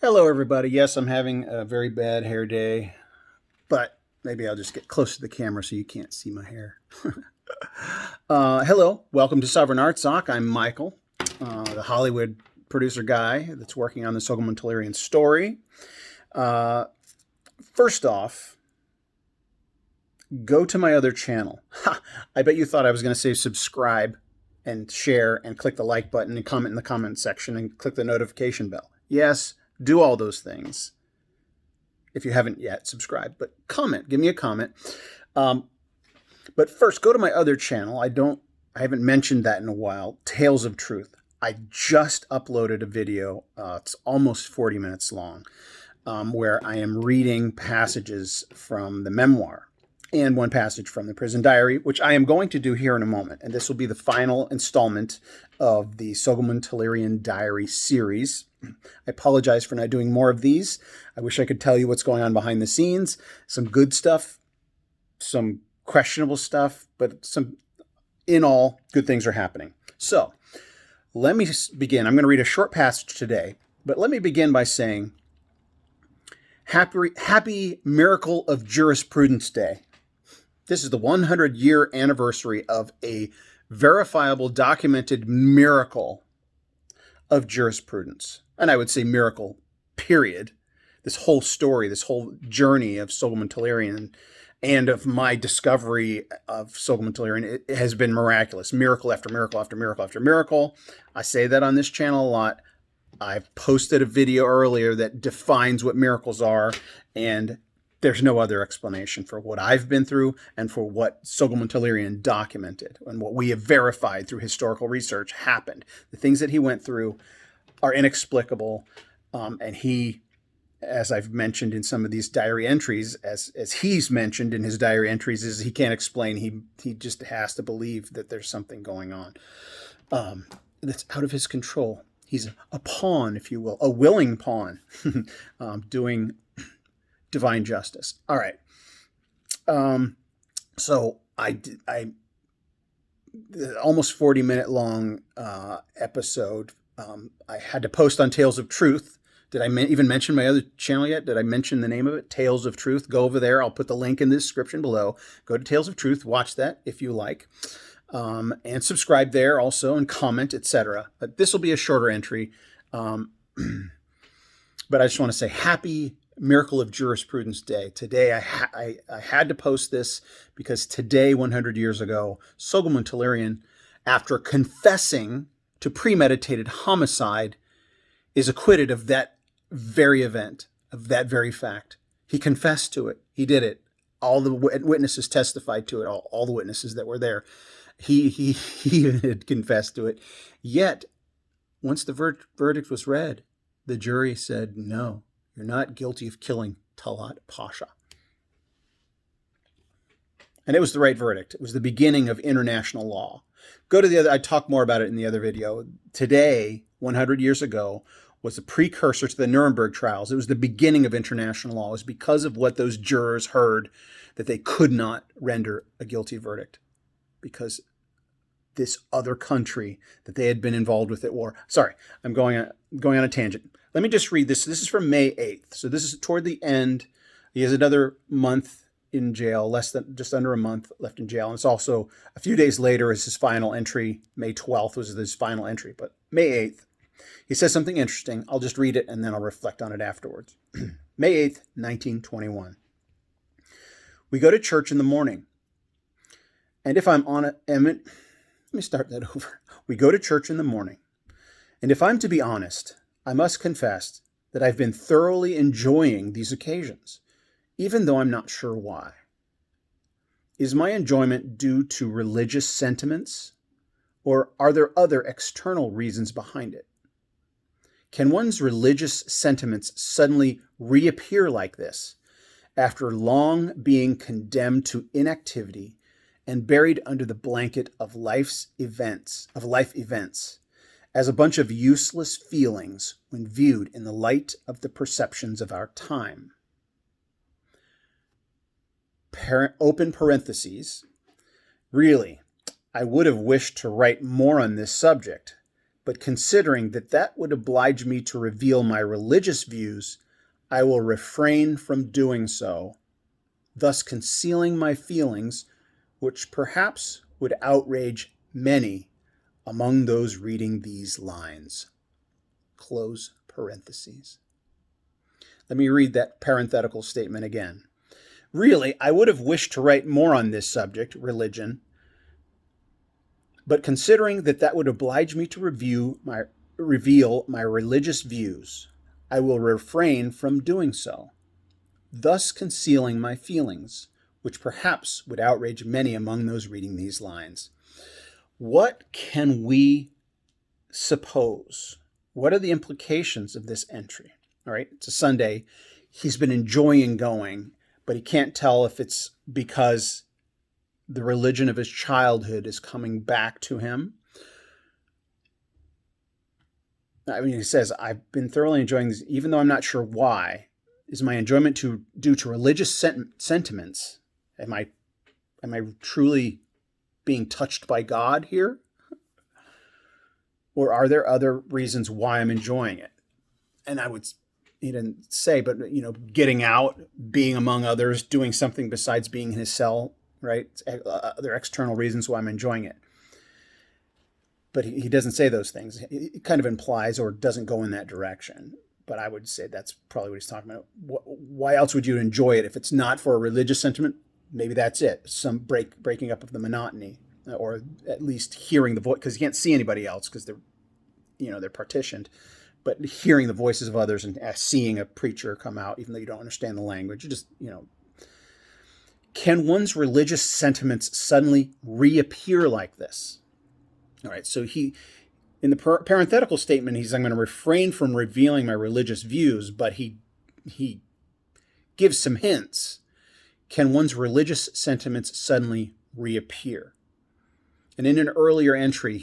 Hello, everybody. Yes, I'm having a very bad hair day, but maybe I'll just get close to the camera so you can't see my hair. Hello, welcome to Sovereign Artsakh. I'm Michael, the Hollywood producer guy that's working on the Soghomon Tehlirian story. First off, go to my other channel. I bet you thought I was going to say subscribe and share and click the like button and comment in the comment section and click the notification bell. Yes, do all those things if you haven't yet subscribed, but comment, give me a comment. But first, go to my other channel. I haven't mentioned that in a while, Tales of Truth. I just uploaded a video, it's almost 40 minutes long, where I am reading passages from the memoir and one passage from the prison diary, which I am going to do here in a moment. And this will be the final installment of the Soghomon Tehlirian diary series. I apologize for not doing more of these. I wish I could tell you what's going on behind the scenes. Some good stuff, some questionable stuff, but in all, good things are happening. So let me begin. I'm going to read a short passage today, but let me begin by saying, Happy Miracle of Jurisprudence Day. This is the 100-year anniversary of a verifiable, documented miracle of jurisprudence. And I would say miracle, period. This whole story, this whole journey of Soghomon Tehlirian and of my discovery of Soghomon Tehlirian, it has been miraculous. Miracle after miracle after miracle after miracle. I say that on this channel a lot. I've posted a video earlier that defines what miracles are, and there's no other explanation for what I've been through and for what Soghomon Tehlirian documented and what we have verified through historical research happened. The things that he went through are inexplicable, and he, as I've mentioned in some of these diary entries, as he's mentioned in his diary entries, is he can't explain. He just has to believe that there's something going on that's out of his control. He's a pawn, if you will, a willing pawn, doing divine justice. All right. So I almost 40-minute long episode. I had to post on Tales of Truth. Did I even mention my other channel yet? Did I mention the name of it? Tales of Truth. Go over there. I'll put the link in the description below. Go to Tales of Truth. Watch that if you like. And subscribe there also and comment, etc. But this will be a shorter entry. But I just want to say happy Miracle of Jurisprudence Day. Today I had to post this because today, 100 years ago, Soghomon Tehlirian, after confessing to premeditated homicide, is acquitted of that very event, of that very fact. He confessed to it. He did it. All the witnesses testified to it, all the witnesses that were there. He had confessed to it. Yet, once the verdict was read, the jury said, no, you're not guilty of killing Talat Pasha. And it was the right verdict. It was the beginning of international law. Go to the other, I talk more about it in the other video. Today, 100 years ago, was a precursor to the Nuremberg trials. It was the beginning of international law. It was because of what those jurors heard that they could not render a guilty verdict, because this other country that they had been involved with at war. Sorry, I'm going on a tangent. Let me just read this. This is from May 8th. So this is toward the end. He has another month in jail, just under a month left in jail. And it's also a few days later is his final entry. May 12th was his final entry, but May 8th, he says something interesting. I'll just read it and then I'll reflect on it afterwards. May 8th, 1921. We go to church in the morning. And if I'm on it, let me start that over. We go to church in the morning. And if I'm to be honest, I must confess that I've been thoroughly enjoying these occasions, even though I'm not sure why. Is my enjoyment due to religious sentiments, or are there other external reasons behind it? Can one's religious sentiments suddenly reappear like this after long being condemned to inactivity and buried under the blanket of life events, as a bunch of useless feelings when viewed in the light of the perceptions of our time? Open parentheses. Really, I would have wished to write more on this subject, But considering that that would oblige me to reveal my religious views, I will refrain from doing so, thus concealing my feelings, which perhaps would outrage many among those reading these lines. Close parentheses. Let me read that parenthetical statement again. Really, I would have wished to write more on this subject, religion, but considering that that would oblige me to reveal my religious views, I will refrain from doing so, thus concealing my feelings, which perhaps would outrage many among those reading these lines. What can we suppose? What are the implications of this entry? All right, it's a Sunday. He's been enjoying going, but he can't tell if it's because the religion of his childhood is coming back to him. I mean, he says, I've been thoroughly enjoying this, even though I'm not sure why. Is my enjoyment due to religious sentiments? Am I truly being touched by God here? Or are there other reasons why I'm enjoying it? And he didn't say, but, getting out, being among others, doing something besides being in his cell, right? Other external reasons why I'm enjoying it. But he doesn't say those things. It kind of implies or doesn't go in that direction. But I would say that's probably what he's talking about. Why else would you enjoy it if it's not for a religious sentiment? Maybe that's it. Some breaking up of the monotony, or at least hearing the voice, because you can't see anybody else because they're partitioned. But hearing the voices of others and seeing a preacher come out, even though you don't understand the language, can one's religious sentiments suddenly reappear like this? All right, so in the parenthetical statement, I'm going to refrain from revealing my religious views, but he gives some hints. Can one's religious sentiments suddenly reappear? And in an earlier entry,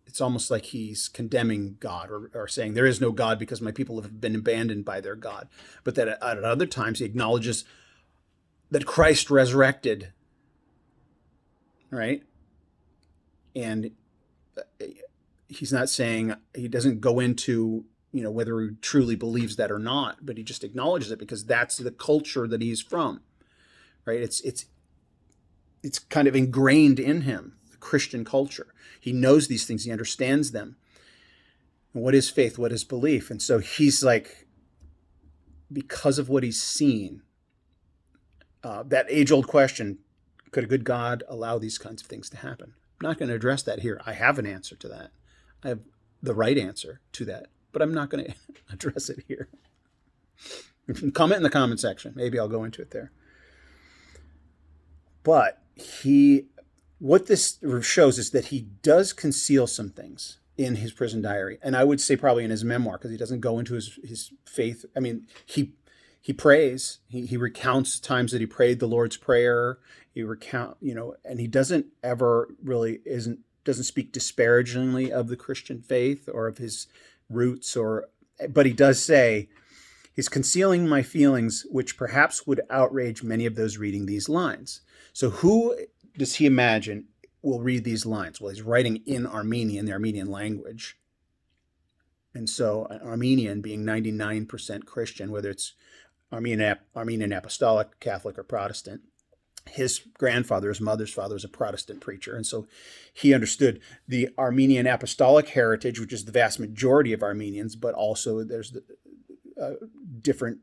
it's almost like he's condemning God or saying there is no God because my people have been abandoned by their God. But that at other times he acknowledges that Christ resurrected, right? And he's not saying, he doesn't go into, whether he truly believes that or not, but he just acknowledges it because that's the culture that he's from, right? It's kind of ingrained in him, the Christian culture. He knows these things. He understands them. And what is faith? What is belief? And so he's like, because of what he's seen, that age-old question, could a good God allow these kinds of things to happen? I'm not going to address that here. I have an answer to that. I have the right answer to that, but I'm not going to address it here. Comment in the comment section. Maybe I'll go into it there. But what this shows is that he does conceal some things in his prison diary. And I would say probably in his memoir, because he doesn't go into his faith. I mean, he prays. He recounts times that he prayed the Lord's Prayer. He and he doesn't ever really doesn't speak disparagingly of the Christian faith or of his roots, but he does say, he's concealing my feelings, which perhaps would outrage many of those reading these lines. So who does he imagine will read these lines? Well, he's writing in Armenian, the Armenian language. And so an Armenian being 99% Christian, whether it's Armenian Apostolic, Catholic, or Protestant. His grandfather, his mother's father, was a Protestant preacher. And so he understood the Armenian Apostolic heritage, which is the vast majority of Armenians, but also there's the different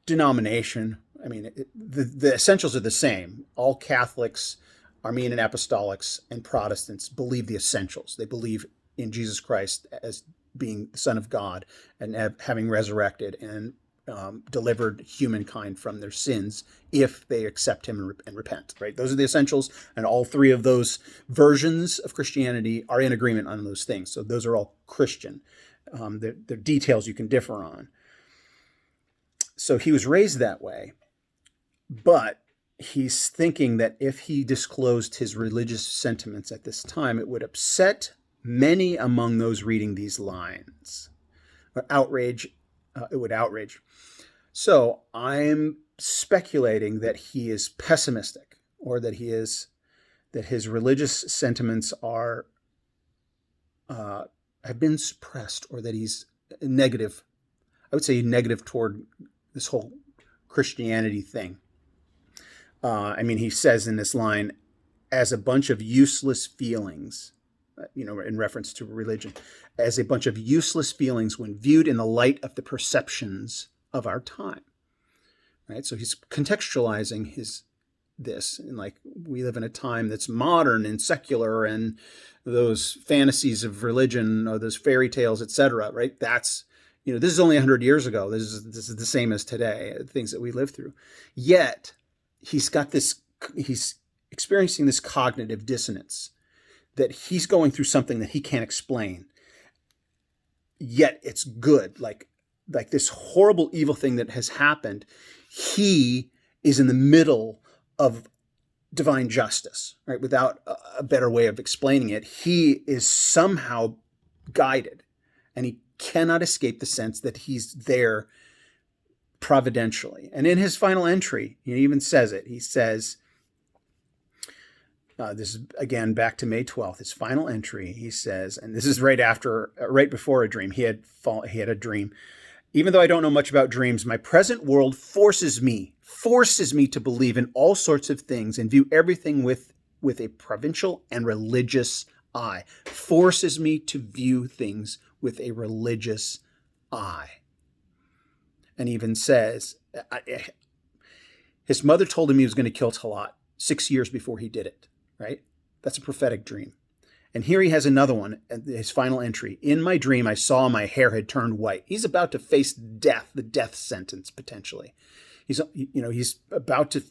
denomination. I mean, the essentials are the same. All Catholics, Armenian Apostolics, and Protestants believe the essentials. They believe in Jesus Christ as being the Son of God and having resurrected and delivered humankind from their sins if they accept him and repent, right? Those are the essentials, and all three of those versions of Christianity are in agreement on those things. So those are all Christian. They're details you can differ on. So he was raised that way, but he's thinking that if he disclosed his religious sentiments at this time, it would upset many among those reading these lines, or it would outrage. So I'm speculating that he is pessimistic, or that his religious sentiments are have been suppressed, or that he's negative. I would say negative toward this whole Christianity thing. I mean, he says in this line, as a bunch of useless feelings, in reference to religion, as a bunch of useless feelings when viewed in the light of the perceptions of our time. Right? So he's contextualizing this, and like, we live in a time that's modern and secular, and those fantasies of religion, or those fairy tales, etc. Right? That's, this is only 100 years ago. This is the same as today, things that we live through. Yet he's experiencing this cognitive dissonance, that he's going through something that he can't explain. Yet it's good, like this horrible evil thing that has happened. He is in the middle of divine justice, right? Without a better way of explaining it, he is somehow guided, and he cannot escape the sense that he's there providentially. And in his final entry, he even says it. He says, this is again back to May 12th, his final entry. He says, and this is right before a dream. He had a dream. Even though I don't know much about dreams, my present world forces me to believe in all sorts of things and view everything with a provincial and religious eye. Forces me to view things with a religious eye. And even says, his mother told him he was going to kill Talat 6 years before he did it, right? That's a prophetic dream. And here he has another one, his final entry. In my dream, I saw my hair had turned white. He's about to face death, the death sentence, potentially. He's about to,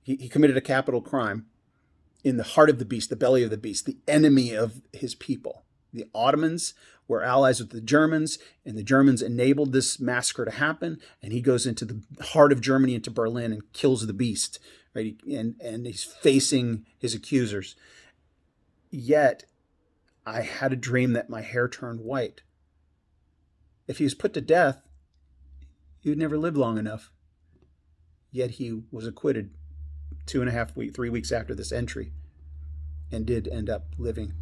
he committed a capital crime in the heart of the beast, the belly of the beast, the enemy of his people. The Ottomans were allies with the Germans, and the Germans enabled this massacre to happen. And he goes into the heart of Germany, into Berlin, and kills the beast, right? And he's facing his accusers. Yet, I had a dream that my hair turned white. If he was put to death, he would never live long enough. Yet he was acquitted 3 weeks after this entry, and did end up living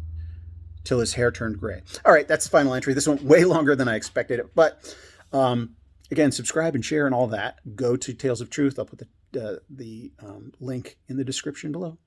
till his hair turned gray. All right, that's the final entry. This went way longer than I expected it. But again, subscribe and share and all that. Go to Tales of Truth. I'll put the link in the description below.